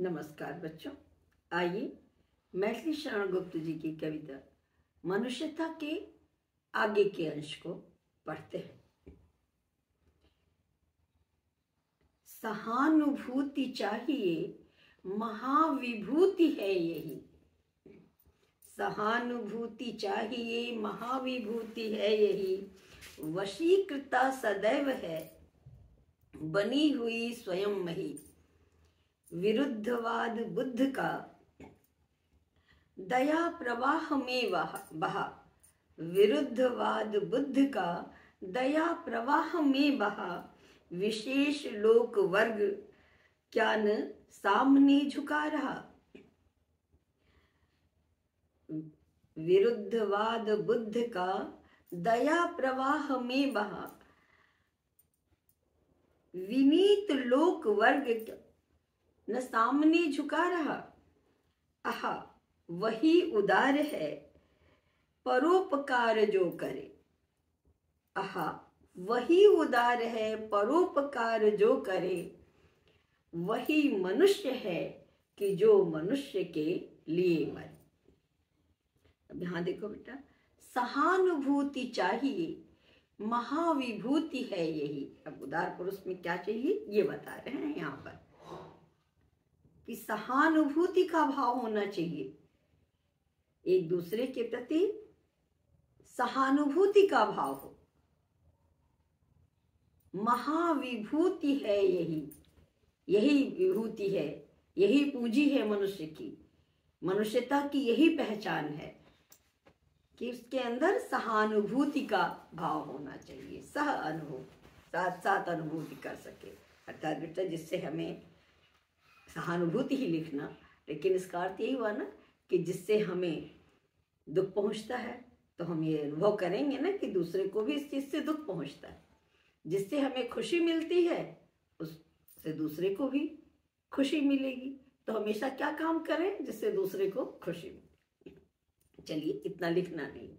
नमस्कार बच्चों, आइए मैथिली शरण गुप्त जी की कविता मनुष्यता के आगे के अंश को पढ़ते हैं। सहानुभूति चाहिए, महाविभूति है यही। सहानुभूति चाहिए, महाविभूति है यही। वशीकृता सदैव है, बनी हुई स्वयं मही। विरुद्धवाद बुद्ध का दया प्रवाह में बहा। विरुद्धवाद बुद्ध का दया प्रवाह में बहा। विशेष लोक वर्ग क्या न सामने झुका रहा। विरुद्धवाद बुद्ध का दया प्रवाह में बहा। विनीत लोक वर्ग न सामने झुका रहा। आहा, वही उदार है, परोपकार जो करे। आहा, वही उदार है, परोपकार जो करे। वही मनुष्य है कि जो मनुष्य के लिए मरे। अब यहां देखो बेटा, सहानुभूति चाहिए, महाविभूति है यही। अब उदार पुरुष में क्या चाहिए ये बता रहे हैं यहाँ पर कि सहानुभूति का भाव होना चाहिए, एक दूसरे के प्रति सहानुभूति का भाव हो। महाविभूति है यही, यही विभूति है, यही पूंजी है मनुष्य की। मनुष्यता की यही पहचान है कि उसके अंदर सहानुभूति का भाव होना चाहिए। सह अनुभूति, साथ साथ अनुभूति कर सके। अर्थात बेटा जिससे हमें सहानुभूति ही लिखना, लेकिन इसका अर्थ यही हुआ ना कि जिससे हमें दुख पहुंचता है तो हम ये अनुभव करेंगे ना कि दूसरे को भी इस चीज से दुख पहुंचता है। जिससे हमें खुशी मिलती है उससे दूसरे को भी खुशी मिलेगी। तो हमेशा क्या काम करें जिससे दूसरे को खुशी मिले। चलिए, इतना लिखना नहीं।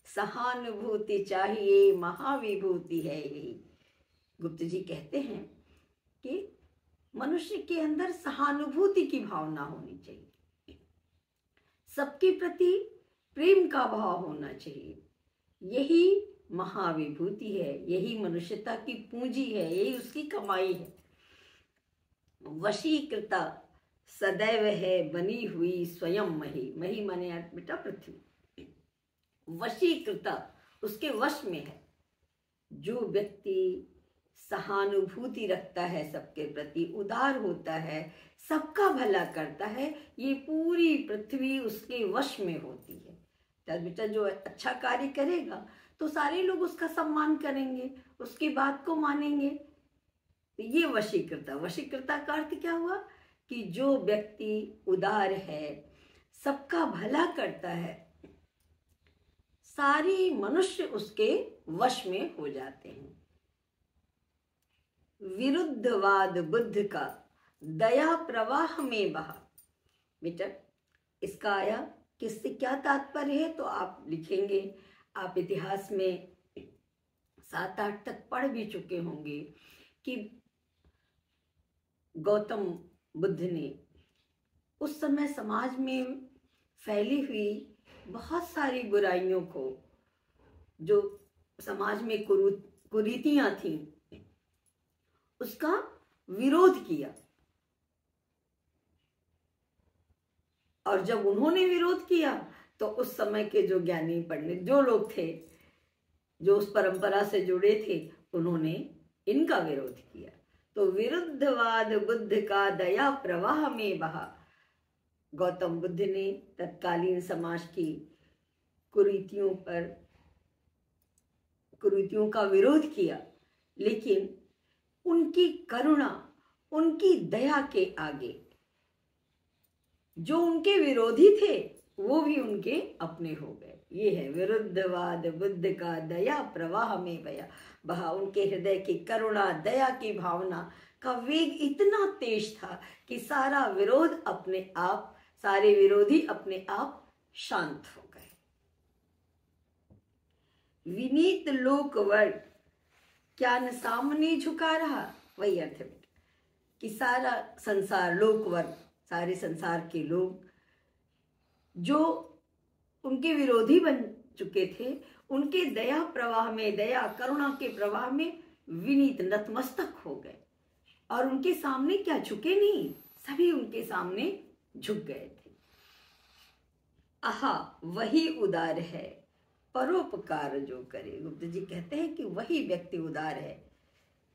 सहानुभूति चाहिए, महाविभूति है यही। गुप्त जी कहते हैं कि मनुष्य के अंदर सहानुभूति की भावना होनी चाहिए, सबके प्रति प्रेम का भाव होना चाहिए। यही महाविभूति है, यही मनुष्यता की पूंजी है, यही उसकी कमाई है। वशीकृता सदैव है, बनी हुई स्वयं मही। मही माने बेटा पृथ्वी। वशीकृता उसके वश में है। जो व्यक्ति सहानुभूति रखता है, सबके प्रति उदार होता है, सबका भला करता है, ये पूरी पृथ्वी उसके वश में होती है। तब बेटा जो अच्छा कार्य करेगा तो सारे लोग उसका सम्मान करेंगे, उसकी बात को मानेंगे। तो ये वशीकृता। वशीकृता का अर्थ क्या हुआ कि जो व्यक्ति उदार है, सबका भला करता है, सारे मनुष्य उसके वश में हो जाते हैं। विरुद्धवाद बुद्ध का दया प्रवाह में बहा। बेटा इसका आया किससे क्या तात्पर्य है तो आप लिखेंगे। आप इतिहास में 7-8 तक पढ़ भी चुके होंगे कि गौतम बुद्ध ने उस समय समाज में फैली हुई बहुत सारी बुराइयों को, जो समाज में कुरीतियां थीं, उसका विरोध किया। और जब उन्होंने विरोध किया तो उस समय के जो ज्ञानी पंडित जो लोग थे, जो उस परंपरा से जुड़े थे, उन्होंने इनका विरोध किया। तो विरुद्धवाद बुद्ध का दया प्रवाह में बहा। गौतम बुद्ध ने तत्कालीन समाज की कुरीतियों का विरोध किया, लेकिन उनकी करुणा, उनकी दया के आगे जो उनके विरोधी थे वो भी उनके अपने हो गए। ये है विरुद्धवाद बुद्ध का दया प्रवाह में बहा। उनके हृदय की करुणा, दया की भावना का वेग इतना तेज था कि सारा विरोध अपने आप, सारे विरोधी अपने आप शांत हो गए। विनीत लोक वर्ग क्या न सामने झुका रहा। वही अर्थ है कि सारा संसार, लोक वर्ग, सारे संसार के लोग जो उनके विरोधी बन चुके थे, उनके दया प्रवाह में, दया करुणा के प्रवाह में विनीत नतमस्तक हो गए और उनके सामने क्या झुके नहीं, सभी उनके सामने झुक गए थे। आहा वही उदार है परोपकार जो करे। गुप्त जी कहते हैं कि वही व्यक्ति उदार है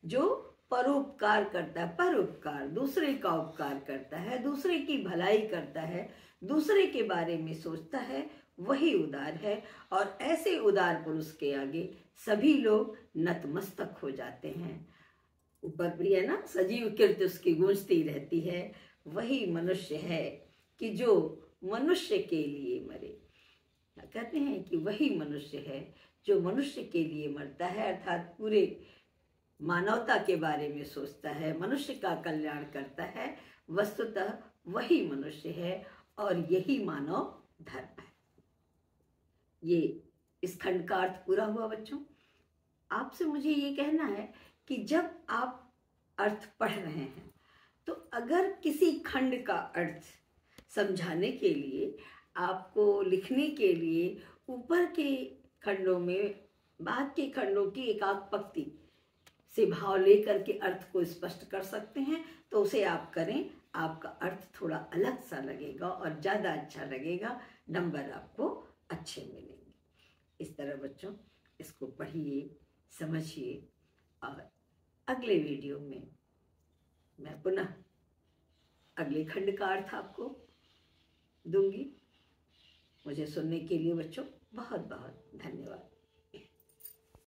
जो परोपकार करता है। परोपकार दूसरे का उपकार करता है, दूसरे की भलाई करता है, दूसरे के बारे में सोचता है, वही उदार है। और ऐसे उदार पुरुष के आगे सभी लोग नतमस्तक हो जाते हैं। ऊपर प्रिय ना सजीव कीर्ति उसकी गूंजती रहती है। वही मनुष्य है कि जो मनुष्य के लिए मरे। कहते हैं कि वही मनुष्य है जो मनुष्य के लिए मरता है, अर्थात पूरे मानवता के बारे में सोचता है, मनुष्य का कल्याण करता है। वस्तुतः वही मनुष्य है और यही मानव धर्म है। ये इस खंड का अर्थ पूरा हुआ बच्चों। आपसे मुझे ये कहना है कि जब आप अर्थ पढ़ रहे हैं तो अगर किसी खंड का अर्थ समझाने के लिए, आपको लिखने के लिए ऊपर के खंडों में बाद के खंडों की एक आध पंक्ति से भाव लेकर के अर्थ को स्पष्ट कर सकते हैं तो उसे आप करें। आपका अर्थ थोड़ा अलग सा लगेगा और ज़्यादा अच्छा लगेगा, नंबर आपको अच्छे मिलेंगे। इस तरह बच्चों इसको पढ़िए, समझिए और अगले वीडियो में मैं पुनः अगले खंड का अर्थ आपको दूंगी। मुझे सुनने के लिए बच्चों बहुत बहुत धन्यवाद।